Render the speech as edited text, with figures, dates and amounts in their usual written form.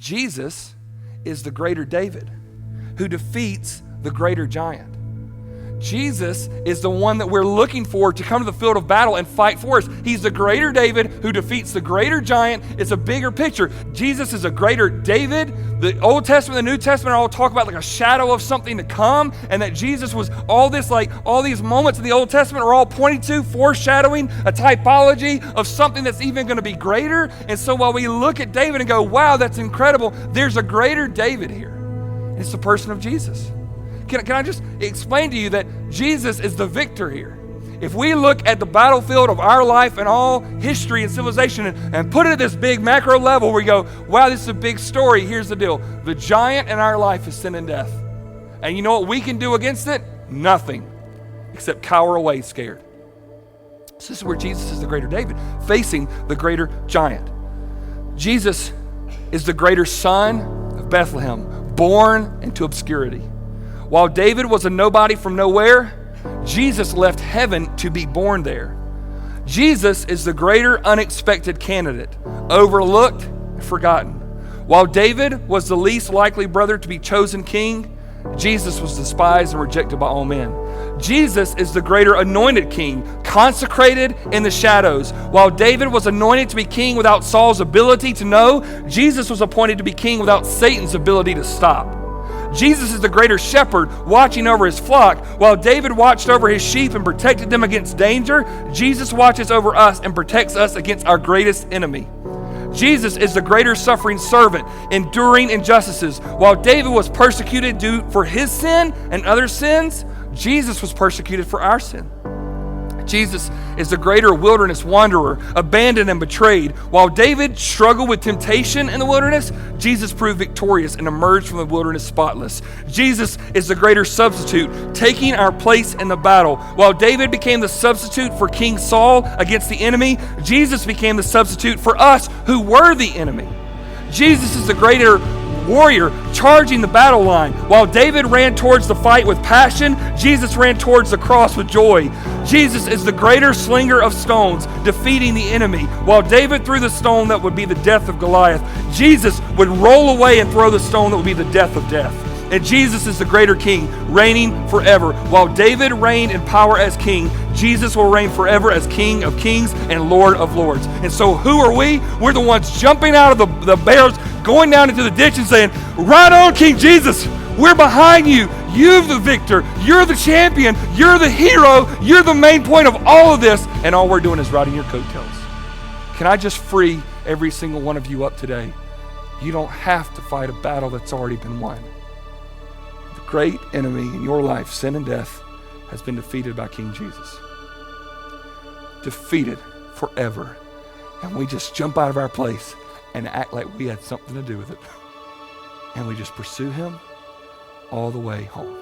Jesus is the greater David who defeats the greater giant. Jesus is the one that we're looking for to come to the field of battle and fight for us. He's the greater David who defeats the greater giant. It's a bigger picture. Jesus is a greater David. The Old Testament and the New Testament all talk about like a shadow of something to come, and that Jesus was all this, like all these moments in the Old Testament are all pointing to, foreshadowing a typology of something that's even going to be greater. And so while we look at David and go, wow, that's incredible, there's a greater David here. It's the person of Jesus. Can I just explain to you that Jesus is the victor here? If we look at the battlefield of our life and all history and civilization and put it at this big macro level where we go, wow, this is a big story. Here's the deal. The giant in our life is sin and death. And you know what we can do against it? Nothing, except cower away scared. So this is where Jesus is the greater David, facing the greater giant. Jesus is the greater son of Bethlehem, born into obscurity. While David was a nobody from nowhere, Jesus left heaven to be born there. Jesus is the greater unexpected candidate, overlooked and forgotten. While David was the least likely brother to be chosen king, Jesus was despised and rejected by all men. Jesus is the greater anointed king, consecrated in the shadows. While David was anointed to be king without Saul's ability to know, Jesus was appointed to be king without Satan's ability to stop. Jesus is the greater shepherd watching over his flock. While David watched over his sheep and protected them against danger, Jesus watches over us and protects us against our greatest enemy. Jesus is the greater suffering servant, enduring injustices. While David was persecuted due for his sin and other sins, Jesus was persecuted for our sin. Jesus is the greater wilderness wanderer, abandoned and betrayed. While David struggled with temptation in the wilderness, Jesus proved victorious and emerged from the wilderness spotless. Jesus is the greater substitute, taking our place in the battle. While David became the substitute for King Saul against the enemy, Jesus became the substitute for us who were the enemy. Jesus is the greater warrior charging the battle line. While David ran towards the fight with passion, Jesus ran towards the cross with joy. Jesus is the greater slinger of stones, defeating the enemy. While David threw the stone that would be the death of Goliath, Jesus would roll away and throw the stone that would be the death of death. And Jesus is the greater king, reigning forever. While David reigned in power as king, Jesus will reign forever as King of kings and Lord of lords. And so who are we? We're the ones jumping out of the barrels, going down into the ditch and saying, right on, King Jesus, we're behind you. You're the victor. You're the champion. You're the hero. You're the main point of all of this. And all we're doing is riding your coattails. Can I just free every single one of you up today? You don't have to fight a battle that's already been won. The great enemy in your life, sin and death, has been defeated by King Jesus. Defeated forever. And we just jump out of our place and act like we had something to do with it. And we just pursue him all the way home.